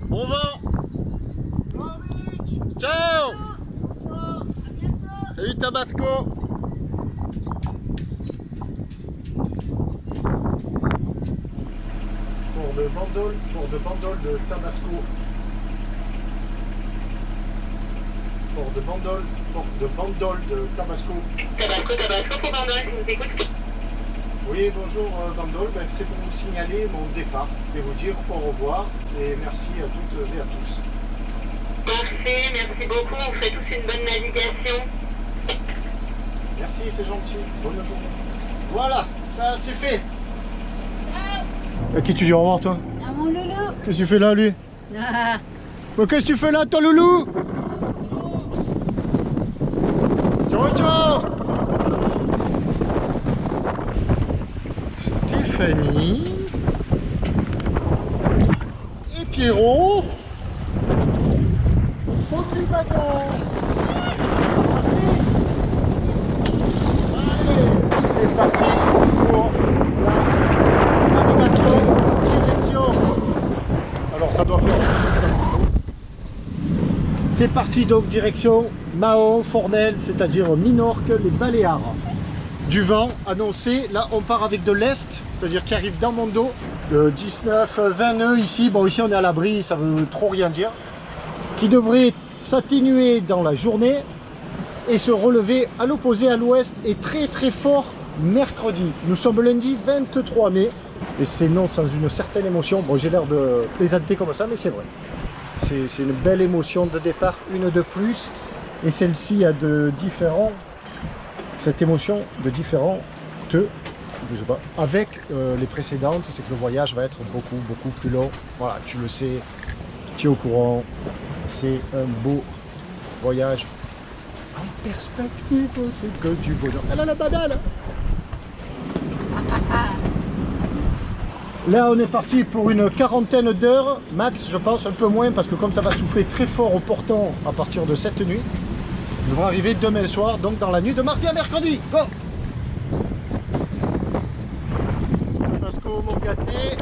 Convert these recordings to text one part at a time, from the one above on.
Bon vent. Ciao. Salut Tabasco. Port de Bandol de Tabasco. Port de Bandol de Tabasco. Tabasco pour Bandol, je vous écoute. Oui, bonjour Bandol, c'est pour vous signaler mon départ et vous dire au revoir et merci à toutes et à tous. Parfait, merci beaucoup, on fait tous une bonne navigation. Merci, c'est gentil, bonne journée. Voilà, ça c'est fait. À qui tu dis au revoir toi? À mon loulou. Qu'est-ce que tu fais là lui? Ah. Mais qu'est-ce que tu fais là toi loulou? Ciao ciao. Stéphanie et Pierrot font du bateau. Allez, c'est parti pour la navigation direction. Alors ça doit faire. C'est parti donc direction Mahon, Fornel, c'est-à-dire Minorque, les Baléares. Du vent annoncé, là on part avec de l'est, c'est-à-dire qui arrive dans mon dos, de 19-20 nœuds ici, bon ici on est à l'abri, ça veut trop rien dire, qui devrait s'atténuer dans la journée et se relever à l'opposé à l'ouest et très très fort mercredi. Nous sommes lundi 23 mai et c'est non sans une certaine émotion, bon j'ai l'air de plaisanter comme ça mais c'est vrai, c'est une belle émotion de départ, une de plus et celle-ci a de différents. Cette émotion de différentes, je sais pas, avec les précédentes, c'est que le voyage va être beaucoup plus long. Voilà, tu le sais, tu es au courant, c'est un beau voyage. En perspective, c'est que du bonheur. Elle a la banane. Là, on est parti pour une quarantaine d'heures, max, je pense, un peu moins, parce que comme ça va souffler très fort au portant à partir de cette nuit, nous devons arriver demain soir, donc dans la nuit de mardi à mercredi. Go! Tabasco, Montgaté.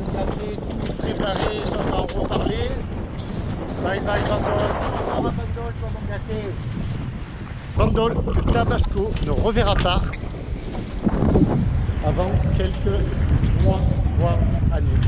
Montgaté, tout préparé, ça on va en reparler. Bye bye Bandol. Au revoir Bandol, toi Montgaté. Bandol que Tabasco ne reverra pas avant quelques mois, voire années.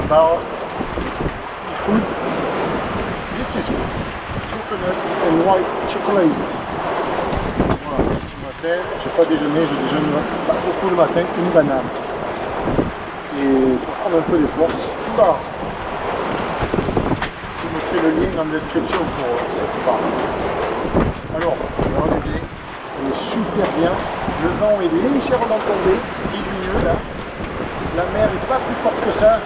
About food. This is coconut and white chocolate. Voilà, ce matin, je n'ai pas déjeuné, je déjeune pas beaucoup le matin, une banane. Et pour prendre un peu des forces, bah, je vous mettrai le lien en description pour cette barre. Alors, on est bien, on est super bien. Le vent est légèrement tombé, 18 nœuds là. La mer n'est pas plus forte que ça.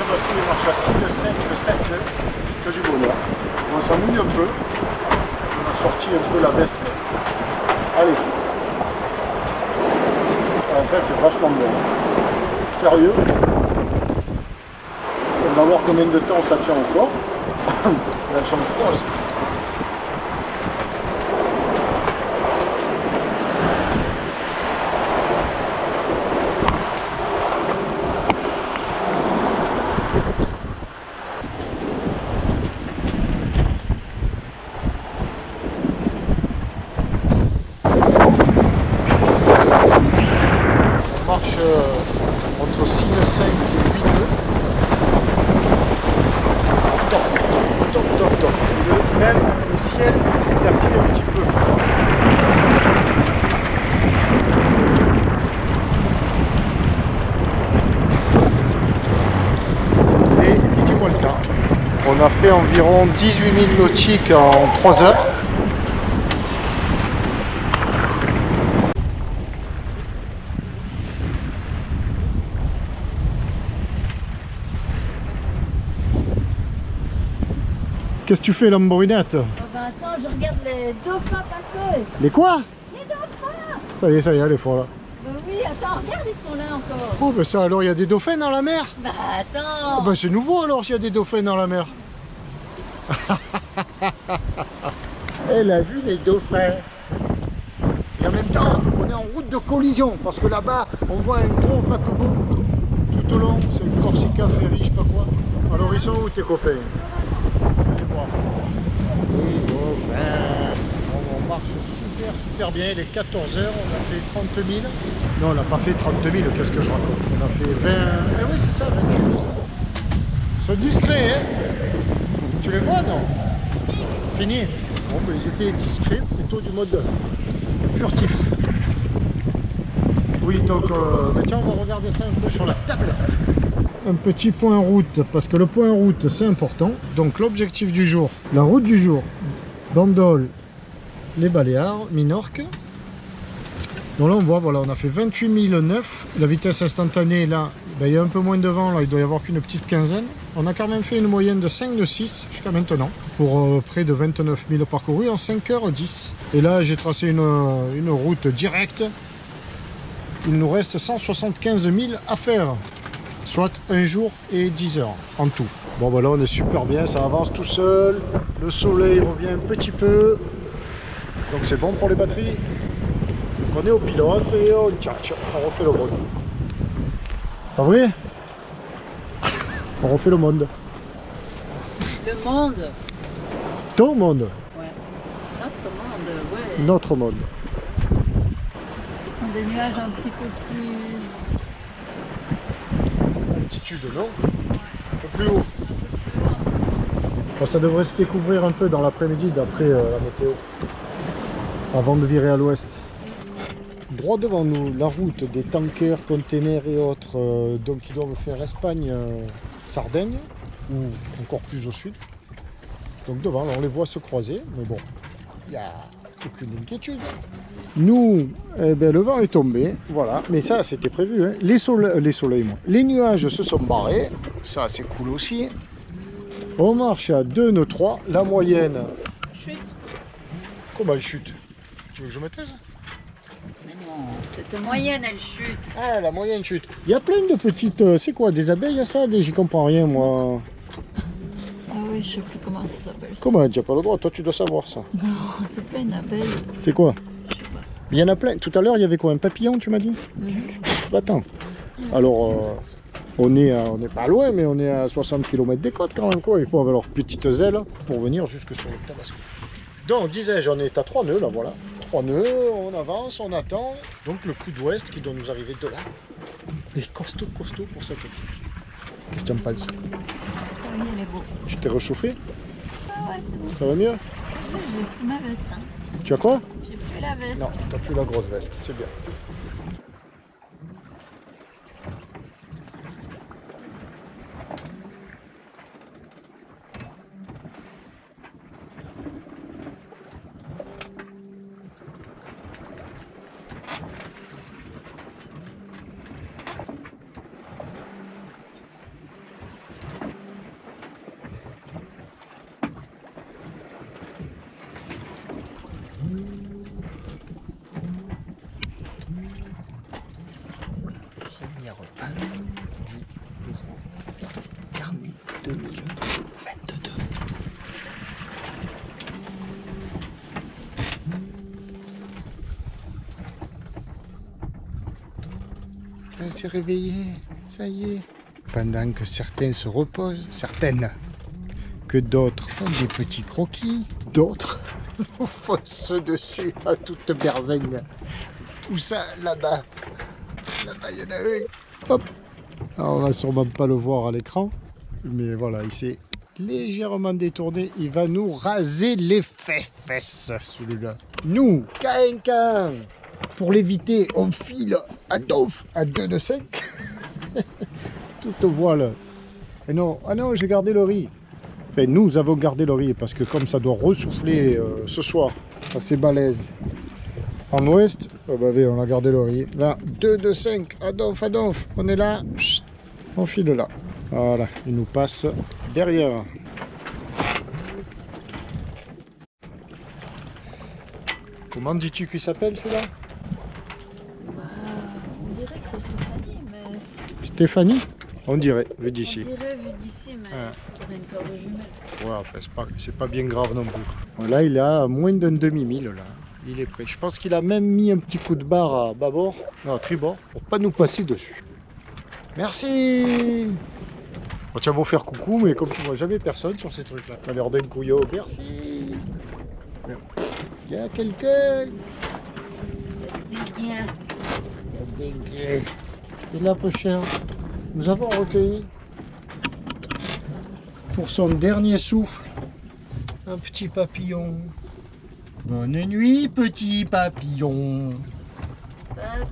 Parce qu'il marche à 6 de 7 de 7 nœuds, c'est que du bonheur. On s'en mouille un peu. On a sorti un peu la veste. Allez. En fait, c'est vachement bien. Sérieux. On va voir combien de temps ça tient encore. Elles sont grosses. On marche entre 6 et 5 et 8 nœuds. Top, top, top, top. Même le ciel s'éclaircit un petit peu. Et dis-moi le cas. On a fait environ 18 000 nautiques en 3 heures. Qu'est-ce que tu fais, Lamborinette? Oh ben attends, je regarde les dauphins passer. Les quoi? Les dauphins. Ça y est, elle est folle là. Ben oui, attends, regarde, ils sont là encore. Oh, ben ça alors, il y a des dauphins dans la mer? Bah attends. Oh, ben c'est nouveau alors s'il y a des dauphins dans la mer. Elle a vu les dauphins. Et en même temps, on est en route de collision parce que là-bas, on voit un gros paquebot tout au long. C'est une Corsica Ferry, je sais pas quoi. Alors ils sont où tes copains? Allez voir. Les dauphins. On marche super bien. Il est 14 h, on a fait 30 000. Non, on n'a pas fait 30 000, qu'est-ce que je raconte? On a fait 20. Eh oui, c'est ça, 28 000. Ils sont discrets, hein? Tu les vois, non? Fini. Bon, ben, ils étaient discrets, plutôt du mode furtif. Oui, donc, tiens, on va regarder ça un peu sur la tablette. Un petit point route, parce que le point route, c'est important. Donc, l'objectif du jour, la route du jour, Bandol, les Baléares, Minorque. Donc là, on voit, voilà, on a fait 28 009. La vitesse instantanée, là, ben, il y a un peu moins de vent, là, il doit y avoir qu'une petite quinzaine. On a quand même fait une moyenne de 5,6 jusqu'à maintenant, pour près de 29 000 parcourus en 5h10. Et là, j'ai tracé une route directe. Il nous reste 175 000 à faire, soit un jour et 10 heures en tout. Bon, ben là, on est super bien, ça avance tout seul. Le soleil revient un petit peu. Donc c'est bon pour les batteries. Donc on est au pilote et on tchatche, on refait le monde. Pas vrai? On refait le monde. Le monde. Ton monde. Ouais. Notre monde, ouais. Notre monde. Ce sont des nuages un petit peu plus... Altitude, non? Un peu plus haut. Bon, ça devrait se découvrir un peu dans l'après-midi d'après la météo. Avant de virer à l'ouest. Droit devant nous, la route des tankers, containers et autres, donc qui doivent faire Espagne-Sardaigne, ou encore plus au sud. Donc devant, là, on les voit se croiser, mais bon, il n'y a aucune inquiétude. Nous, eh ben, le vent est tombé, voilà, mais ça c'était prévu, hein. Les nuages se sont barrés, ça c'est cool aussi. On marche à 2 nœuds 3, la moyenne. Chute. Comment elle chute? Tu veux que je me taise? Mais non, cette moyenne, elle chute. Ah, la moyenne chute. Il y a plein de petites... c'est quoi, des abeilles ça? J'y comprends rien, moi. Ah oui, je sais plus comment ça s'appelle. Ça. Comment? Tu n'as pas le droit, toi tu dois savoir ça. Non, c'est pas une abeille. C'est quoi? Je sais pas. Il y en a plein. Tout à l'heure, il y avait quoi? Un papillon, tu m'as dit? Pff, attends. Alors, on n'est pas loin, mais on est à 60 km des côtes quand même, quoi. Il faut avoir leurs petites ailes pour venir jusque sur le Tabasco. Donc, disais-je, on est à 3 nœuds, là, voilà. 3 nœuds, on avance, on attend. Donc, le coup d'ouest qui doit nous arriver de là. Et costaud pour cette équipe. Qu'est-ce que tu en penses? Oui, elle est beau. Tu t'es réchauffé? Ah ouais, c'est bon. Ça va mieux? Oui, j'ai plus ma veste. Hein. Tu as quoi? J'ai plus la veste. Non, t'as plus la grosse veste, c'est bien. 22 000. 22. Elle s'est réveillée, ça y est. Pendant que certains se reposent, certaines, que d'autres font des petits croquis, d'autres nous foncent dessus à toute berzingue. Où ça? Là-bas. Là-bas, il y en a un. Hop. Alors, on va sûrement pas le voir à l'écran, mais voilà, il s'est légèrement détourné. Il va nous raser les fesses, celui-là. Nous, K1K1, pour l'éviter, on file à Dauf à 2 de 5. Toute voile. Et non, ah non, j'ai gardé le riz. Enfin, nous avons gardé le riz parce que comme ça doit ressouffler ce soir, assez balèze. En ouest, oh bah oui, on a gardé le riz. Là, 2 de 5, à Donf, on est là, on file là. Voilà, il nous passe derrière. Comment dis-tu qu'il s'appelle celui-là? Bah, on dirait que c'est Stéphanie, mais... Stéphanie? On dirait, vu d'ici. On dirait vu d'ici, mais Ah. il faudrait une paire de jumelles. Ouais, enfin, c'est pas bien grave non plus. Là, il a moins d'un demi-mille, là. Il est prêt. Je pense qu'il a même mis un petit coup de barre à bâbord, non, à tribord, pour pas nous passer dessus. Merci. Bon, tu as beau faire coucou, mais comme tu vois jamais personne sur ces trucs-là. T'as l'air d'un couillot. Merci. Il y a quelqu'un. Des gains. Et là, peu cher. Nous avons recueilli pour son dernier souffle un petit papillon. Bonne nuit, petit papillon. Papillon.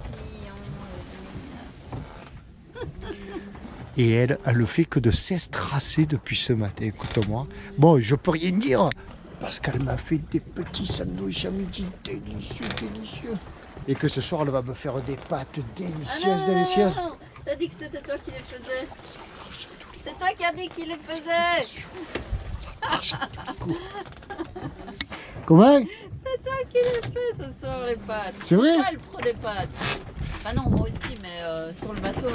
Et elle le fait que de s'estrasser depuis ce matin, écoute-moi. Bon, je peux rien dire, parce qu'elle m'a fait des petits sandwichs à midi délicieux. Et que ce soir, elle va me faire des pâtes délicieuses. Non. T'as dit que c'était toi qui les faisais. C'est toi qui as dit qu'il les faisait. Comment? C'est toi qui les fais ce soir, les pâtes. C'est vrai? Toi le pro des pâtes. Enfin non, moi aussi, mais sur le bateau,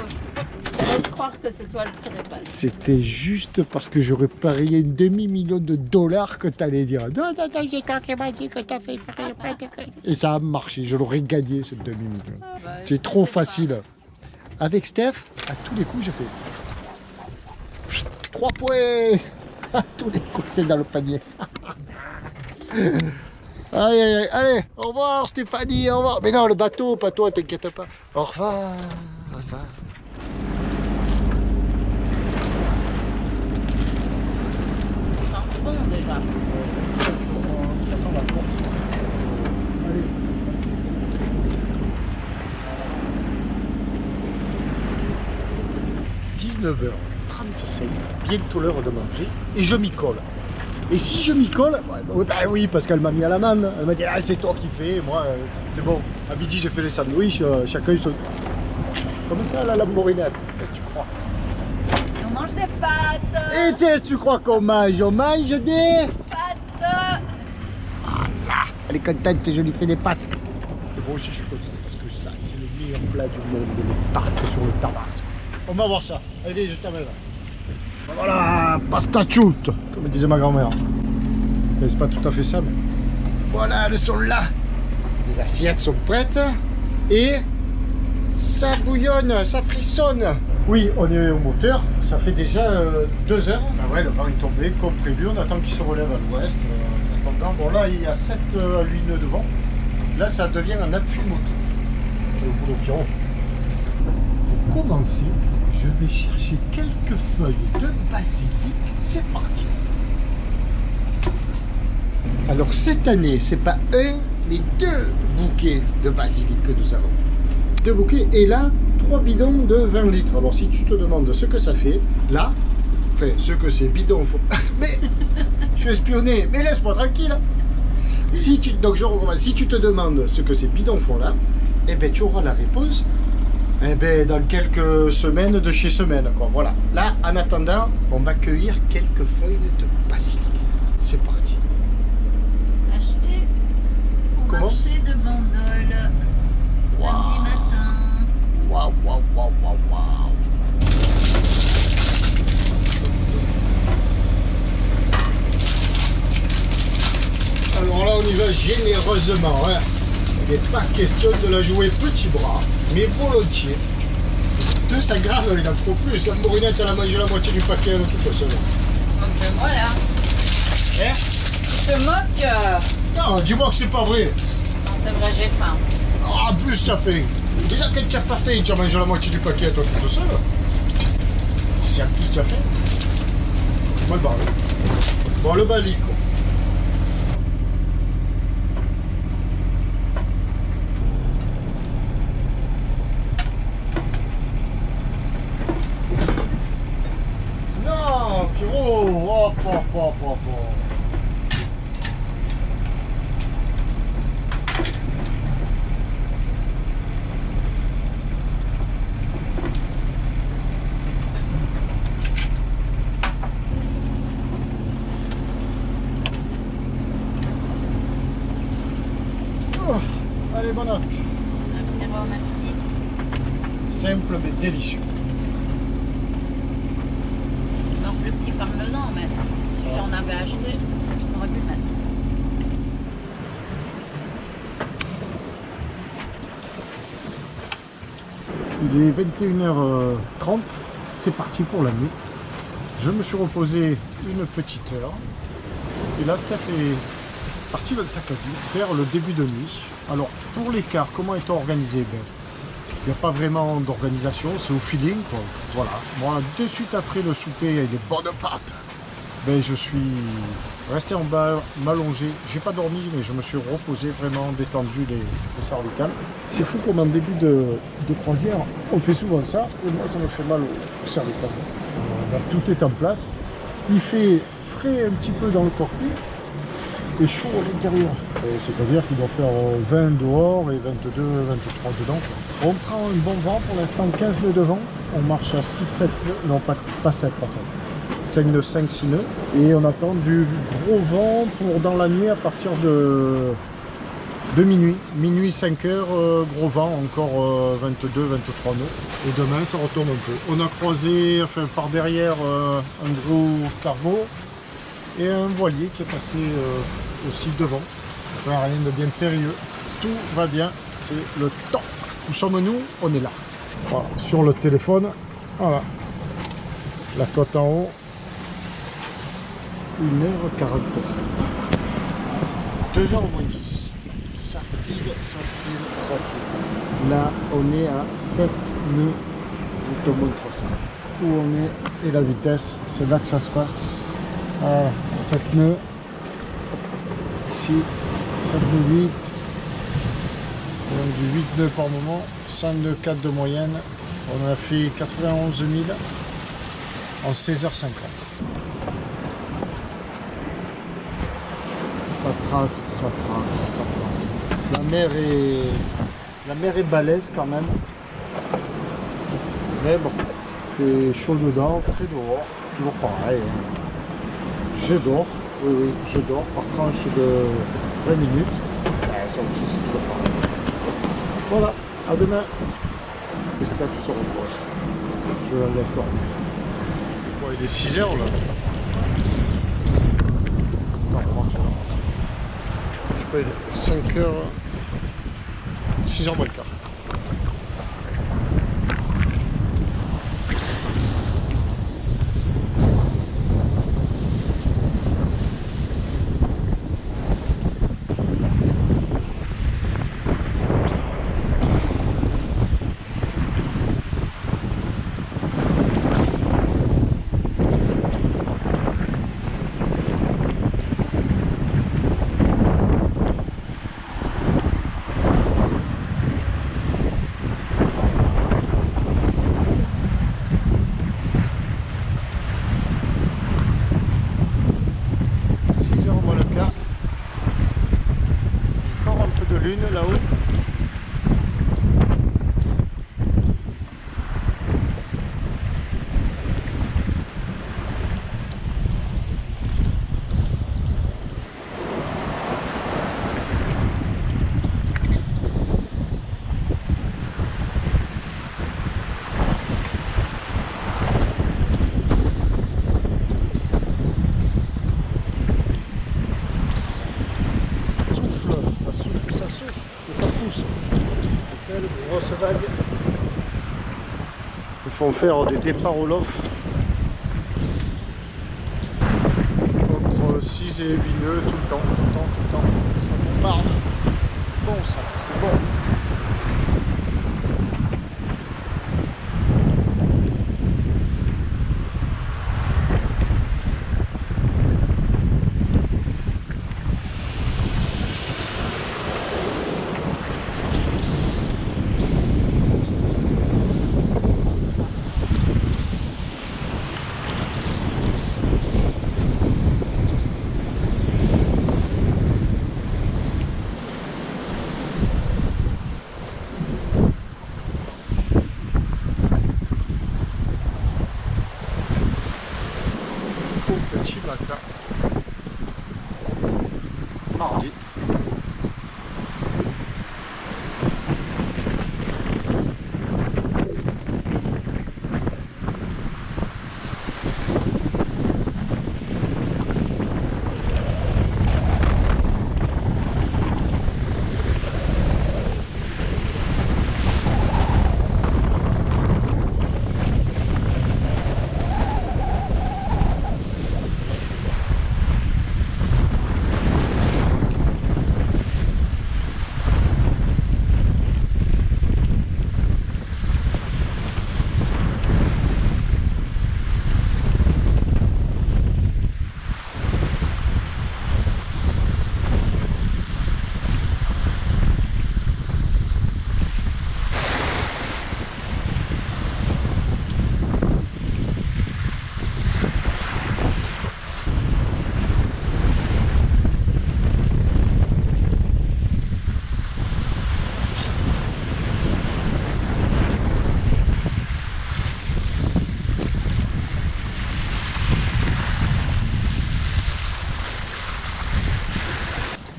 je te laisse croire que c'est toi le pro des pâtes. C'était juste parce que j'aurais parié $1 demi-million que t'allais dire. Non, c'est toi qui m'a dit que t'as fait. Et ça a marché, je l'aurais gagné ce demi-million. Ah bah, C'est trop je sais pas. facile. Avec Steph, à tous les coups, je fais 3 points. À tous les coups, c'est dans le panier. Aïe, allez, au revoir Stéphanie, au revoir. Mais non, le bateau, pas toi, t'inquiète pas. Au revoir. Ça sent bon déjà. Ça sent la porte. Allez. « 19h35, bientôt l'heure de manger, et je m'y colle. Et si je m'y colle, bah oui, parce qu'elle m'a mis à l'amende. Elle m'a dit, ah, c'est toi qui fais, moi, c'est bon. À midi, j'ai fait les sandwichs, chacun se... Comment ça, la lamborinette? Qu'est-ce que tu crois? On mange des pâtes. Et tu crois qu'on mange? On mange des... Pâtes. Voilà. Elle est contente, je lui fais des pâtes. Et moi aussi, je suis content, parce que ça, c'est le meilleur plat du monde, les pâtes sur le tabasco. On va voir ça. Allez, je t'amène là. Voilà, pasta chute, comme disait ma grand-mère. Mais c'est pas tout à fait ça, mais... Voilà, elles sont là. Les assiettes sont prêtes. Et ça bouillonne, ça frissonne. Oui, on est au moteur. Ça fait déjà 2 heures. Ah ouais, le vent est tombé comme prévu. On attend qu'il se relève à l'ouest. En attendant, bon là, il y a 7 à 8 nœuds de vent. Là, ça devient un appui moto. C'est le boulot piron. Pour commencer, je vais chercher quelques feuilles de basilic. C'est parti. Alors cette année, c'est pas un, mais 2 bouquets de basilic que nous avons. 2 bouquets et là, 3 bidons de 20 litres. Alors si tu te demandes ce que ça fait, là, enfin ce que c'est bidon, faut... mais je suis espionné, mais laisse-moi tranquille. Donc je recommence. Si tu te demandes ce que ces bidons font là, eh ben tu auras la réponse. Eh ben, dans quelques semaines de chez semaine, quoi. Voilà. Là, en attendant, on va cueillir quelques feuilles de basilic. C'est parti. Acheter au Comment? marché de Bandol. Wow. Samedi matin. Waouh. on y va généreusement. Hein. Il n'est pas question de la jouer petit bras, mais volontiers. 200 grammes, il en faut plus. La Mourinette, elle a mangé la moitié du paquet, elle toute seule. Donc de moi là. Hein? Tu te moques Non, dis-moi que c'est pas vrai. Non, c'est vrai, j'ai faim. Ah, en plus, t'as faim. Déjà, quand tu n'as pas faim, tu as mangé la moitié du paquet, toi, toute seule. Si en plus, tu as faim. Mal barré. Bon, le balico. Non, Pierrot. Hop, hop, hop, hop, hop. Allez, bon app. Apéro, merci. Simple mais délicieux. Il manque le petit parmesan, mais si j'en avais acheté, on aurait pu le mettre. Il est 21h30, c'est parti pour la nuit. Je me suis reposé une petite heure. Et là, Steph est parti dans le sac à dos vers le début de nuit. Alors, pour l'écart, comment est-on organisé? Il n'y a pas vraiment d'organisation, c'est au feeling, quoi. Voilà. Moi, de suite après le souper et les bonnes pâtes, je suis resté en bas, m'allonger. J'ai pas dormi, mais je me suis reposé, vraiment détendu les cervicales. C'est fou comme en début de croisière, on fait souvent ça, et moi ça me fait mal au cervical. Tout est en place. Il fait frais un petit peu dans le cockpit et chaud à l'intérieur. C'est-à-dire qu'il doit faire 20 dehors et 22, 23 dedans. On prend un bon vent, pour l'instant 15 nœuds de vent. On marche à 6, 7 nœuds, non pas 7, 5 nœuds, 5, 6 nœuds. Et on attend du gros vent pour dans la nuit à partir de minuit. Minuit 5 heures, gros vent, encore 22, 23 nœuds. Et demain ça retombe un peu. On a croisé par derrière un gros cargo et un voilier qui est passé aussi devant. Enfin, rien de bien périlleux. Tout va bien, c'est le temps. Où sommes-nous? On est là. Voilà, sur le téléphone, voilà. La cote en haut, 1h47. 2h au moins 10. Ça file, ça file, ça file. Là, on est à 7 nœuds. Je te montre ça. Où on est et la vitesse, c'est là que ça se passe. Voilà, 7 nœuds. Ici, 7 nœuds 8. Donc du 8 nœuds par moment, 5 nœuds 4 de moyenne. On a fait 91 000 en 16h50. Ça trace, ça trace, ça trace. La mer est balèze quand même. Mais bon, c'est chaud dedans, frais dehors. Toujours pareil. Je dors, oui, je dors par tranche de 20 minutes. Ça aussi, c'est toujours pareil. Voilà, à demain. Et Steph se repose. Je la laisse dormir. Bon, il est 6h là. Non, je sais pas, il est 5h. 6h moins le quart. font faire des départs au lof entre 6 et 8 nœuds tout le temps, tout le temps, tout le temps. Ça bombarde. Bon ça, c'est bon. Petit matin, mardi.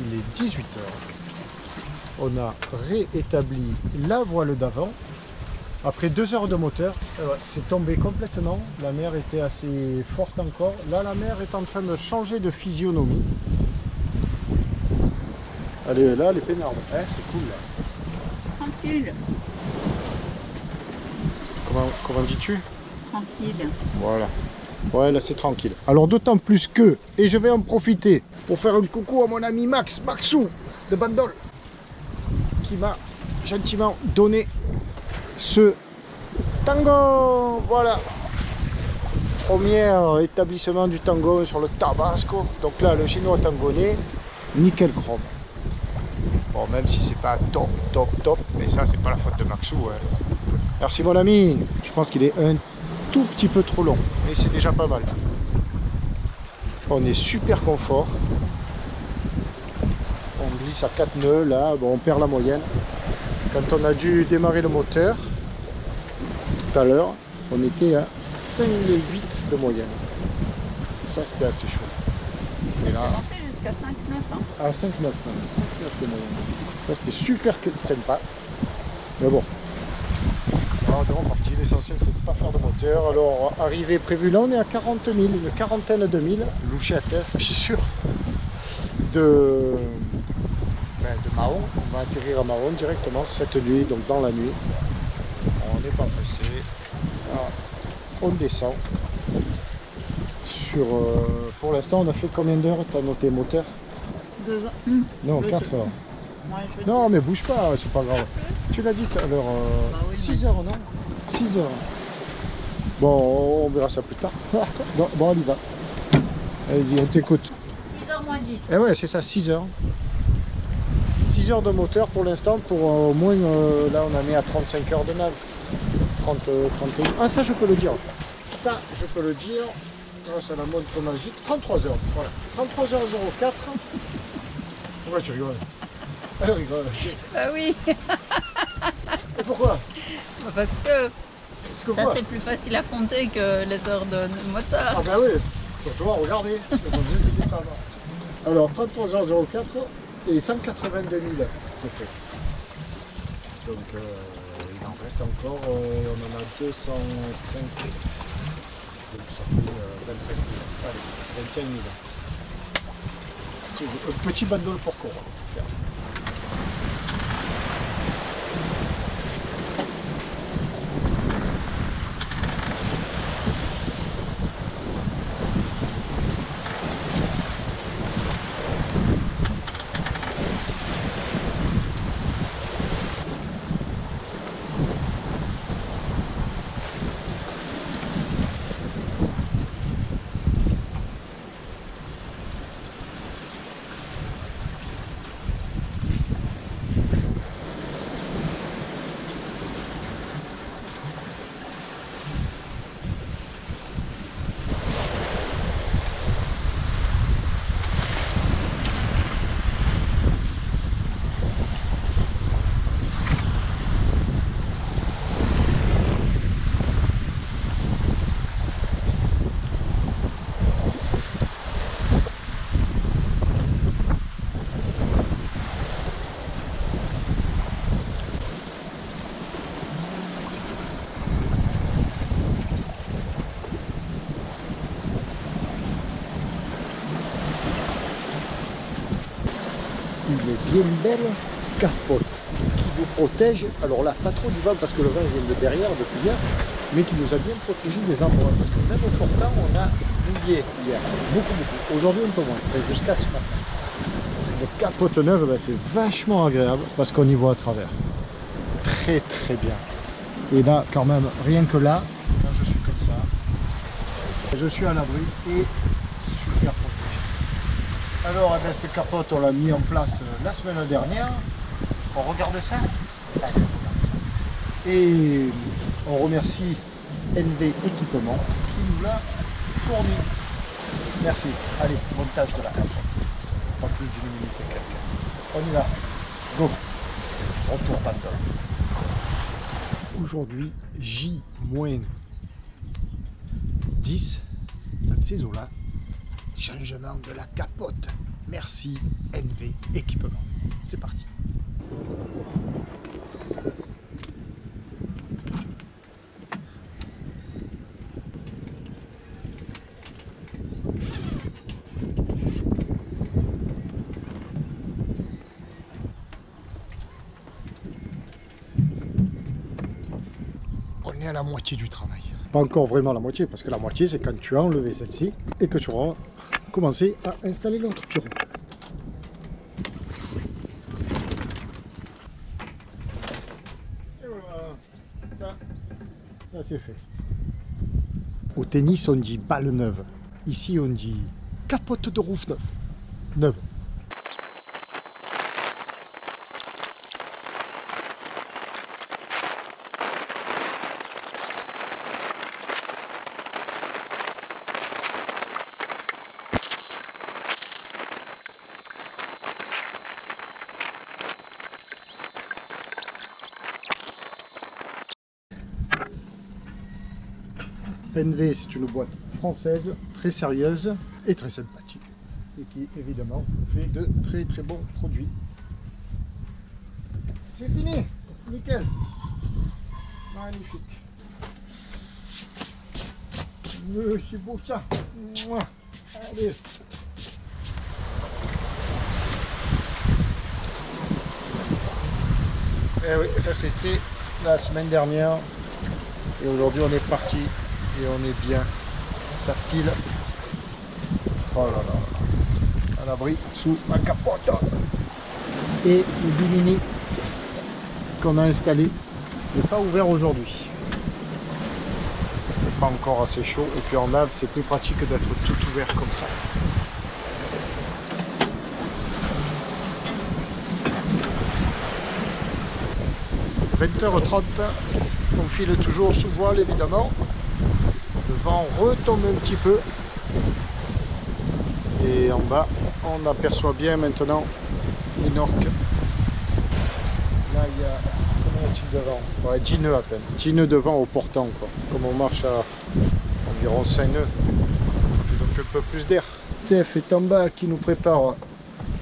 Il est 18 h. On a réétabli la voile d'avant. Après 2 heures de moteur, c'est tombé complètement. La mer était assez forte encore. Là, la mer est en train de changer de physionomie. Elle est là, elle est peinarde. Hein, c'est cool là. Tranquille. Comment dis-tu? Tranquille. Voilà. Ouais, là c'est tranquille. Alors d'autant plus que, et je vais en profiter pour faire un coucou à mon ami Maxou de Bandol, qui m'a gentiment donné ce tango. Voilà. Premier établissement du tango sur le Tabasco. Donc là, le chinois tangonais, nickel chrome. Bon, même si c'est pas top, mais ça c'est pas la faute de Maxou. Hein. Merci mon ami. Je pense qu'il est un tout petit peu trop long, mais c'est déjà pas mal. On est super confort. On glisse à 4 nœuds là, bon, on perd la moyenne. Quand on a dû démarrer le moteur tout à l'heure, on était à 5,8 de moyenne. Ça c'était assez chaud. Et là, monté jusqu'à 5,9 hein. à 5,9 de moyenne. Ça c'était super sympa. Mais bon. Alors, on est reparti. L'essentiel c'est de ne pas faire de moteur. Alors arrivée prévue là, on est à 40 000, une quarantaine de mille, louché à terre, puis sûr de Mahon. On va atterrir à Mahon directement cette nuit, donc dans la nuit. On n'est pas pressé. Alors, on descend. Sur, pour l'instant, on a fait combien d'heures? Tu as noté moteur? 2 heures. Non, 4 heures. Ouais, Non, mais bouge pas, c'est pas grave. Tu l'as dit tout à l'heure, bah oui, 6 heures, non? 6 heures. Bon, on verra ça plus tard. Bon, on y va. Allez-y, on t'écoute. 6h moins 10. Eh ouais, c'est ça, 6 heures. 6 heures de moteur pour l'instant, pour au moins, là on en est à 35 heures de nave. 31. Ah, ça je peux le dire. Ça, je peux le dire, grâce à la montre magique. 33 heures, voilà. 33h04. Pourquoi tu rigoles? Elle rigole. Bah oui. Et pourquoi? Parce que ça quoi? c'est plus facile à compter que les heures de moteur. Ah bah oui, surtout à regarder. Alors 33h04 et 182 000 c'est fait. Donc il en reste encore, on en a 205. Donc ça fait 25 000. Allez, 25 000. Un petit bandol pour quoi. une bien belle capote qui vous protège, alors là pas trop du vent parce que le vent vient de derrière depuis hier, mais qui nous a bien protégé des endroits, parce que même au portant on a mouillé hier, beaucoup, aujourd'hui un peu moins, jusqu'à ce matin. Une capote neuve, ben, c'est vachement agréable parce qu'on y voit à travers, très bien. Et là quand même, rien que là, quand je suis comme ça, je suis à l'abri et super protégé. Alors cette capote on l'a mis en place la semaine dernière. On regarde ça. Allez, on regarde ça. Et on remercie NV Équipement qui nous l'a fourni. Merci. Allez, montage de la capote. Pas plus d'une minute et quelques. On y va. Go. Retour Bandol. Aujourd'hui, J-10 dans ces eaux-là. Changement de la capote. Merci NV Équipement. C'est parti. On est à la moitié du travail. Pas encore vraiment la moitié, parce que la moitié c'est quand tu as enlevé celle-ci et que tu auras commencé à installer l'autre pyro. Et voilà, ça c'est fait. Au tennis on dit balle neuve. Ici on dit capote de rouf neuve. NV, c'est une boîte française, très sérieuse et très sympathique. Et qui, évidemment, fait de très bons produits. C'est fini, nickel. Magnifique. C'est beau ça. Allez. Eh oui, ça c'était la semaine dernière. Et aujourd'hui on est parti. Et on est bien, ça file. Oh là là, à l'abri sous ma capote. Et le bimini qu'on a installé n'est pas ouvert aujourd'hui. Pas encore assez chaud. Et puis en Alpes, c'est plus pratique d'être tout ouvert comme ça. « 20h30, on file toujours sous voile évidemment. Le vent retombe un petit peu et en bas on aperçoit bien maintenant Minorque. Là il y a, combien y a-t-il de vent? Ouais, 10 nœuds à peine, 10 nœuds de vent au portant quoi. Comme on marche à environ 5 nœuds, ça fait donc un peu plus d'air. Steph est en bas qui nous prépare.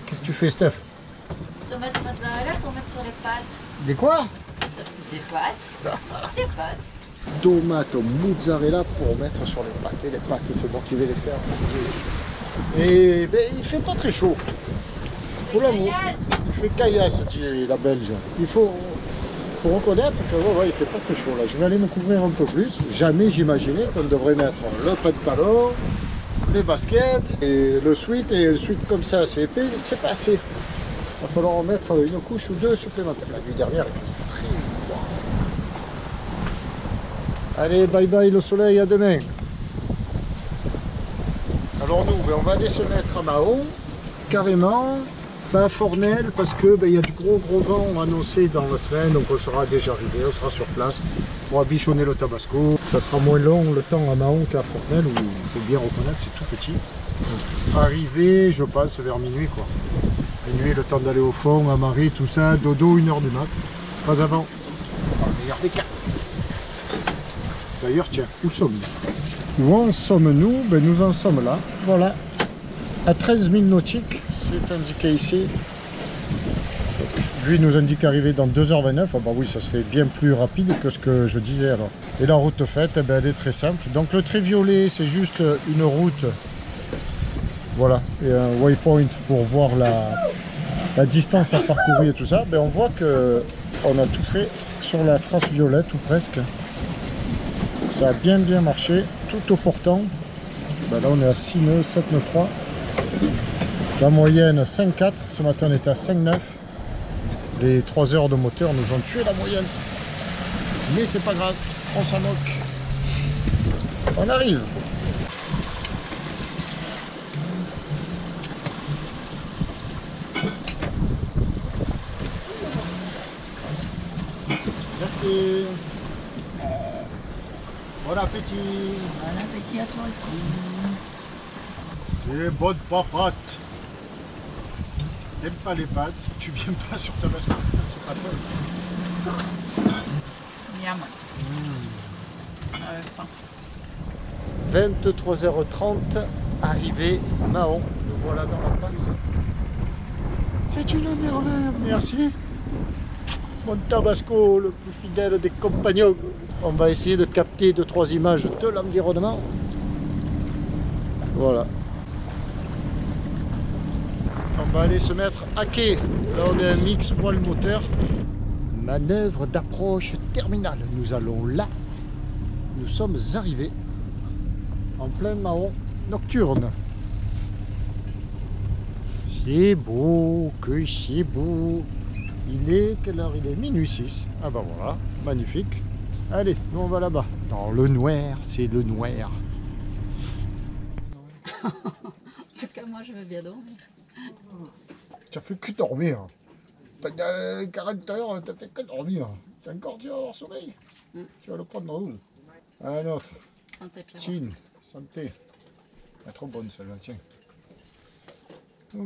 Qu'est-ce que tu fais Steph? Tomates mozzarella pour mettre sur les pâtes. Des quoi? Des pâtes. Des pâtes. Tomates mozzarella pour mettre sur les pâtes. Et les pâtes, c'est moi qui vais les faire. Et ben, il fait pas très chaud. Faut l'avouer. Il fait caillasse, dit la Belge. Il faut reconnaître que ouais, il fait pas très chaud là. Je vais aller me couvrir un peu plus. Jamais j'imaginais qu'on devrait mettre le pantalon, les baskets et le sweat. Et un sweat comme ça, c'est épais, c'est pas assez. Il va falloir en mettre une couche ou deux supplémentaires. La nuit dernière, il faisait frais. Allez, bye bye le soleil, à demain. Alors nous, ben, on va aller se mettre à Mahon, carrément, pas à Fornel, parce que ben, y a du gros vent annoncé dans la semaine, donc on sera déjà arrivé, on sera sur place. On va bichonner le tabasco. Ça sera moins long le temps à Mahon qu'à Fornel, où il faut bien reconnaître c'est tout petit. Donc, arrivé, je pense, vers minuit quoi. Minuit, le temps d'aller au fond, à Marie, tout ça, dodo 1h du mat. Pas avant, dans le meilleur des cas. D'ailleurs, tiens, où sommes-nous? Où en sommes-nous? Ben, nous en sommes là, voilà, à 13 000 nautiques, c'est indiqué ici. Donc, lui nous indique arriver dans 2h29, ah bah oui, ça serait bien plus rapide que ce que je disais alors. Et la route faite, eh ben, elle est très simple. Donc le trait violet, c'est juste une route, voilà, et un waypoint pour voir la distance à parcourir et tout ça, ben on voit que on a tout fait sur la trace violette ou presque. Ça a bien marché, tout au portant. Ben là on est à 6 nœuds, 7 nœuds 3. La moyenne 5,4, ce matin on était à 5,9. Les 3 heures de moteur nous ont tué la moyenne. Mais c'est pas grave, on s'en moque. On arrive. Merci. Bon appétit. Bon appétit à toi aussi. Et bonne papate. T'aimes pas les pâtes, tu viens pas sur ta bascule, c'est pas seul. Miam. Faim. 23h30, arrivé Mahon, le voilà dans la passe. C'est une merveille, merci. Mon tabasco, le plus fidèle des compagnons. On va essayer de capter 2-3 images de l'environnement. Voilà. On va aller se mettre à quai. Là on est un mix voile moteur. Manœuvre d'approche terminale. Nous allons là. Nous sommes arrivés en plein Mahon nocturne. C'est beau, que c'est beau. Il est, quelle heure il est? Minuit 6. Ah bah voilà, magnifique. Allez, nous on va là-bas. Dans le noir, c'est le noir. En tout cas, moi, je veux bien dormir. Tu as fait que dormir. Pendant 40 heures, tu as fait que dormir. T'as encore dû avoir sommeil. Tu vas le prendre où? À la nôtre. Santé, Pierrot. Chine, santé. Elle est trop bonne celle-là, tiens. Oh.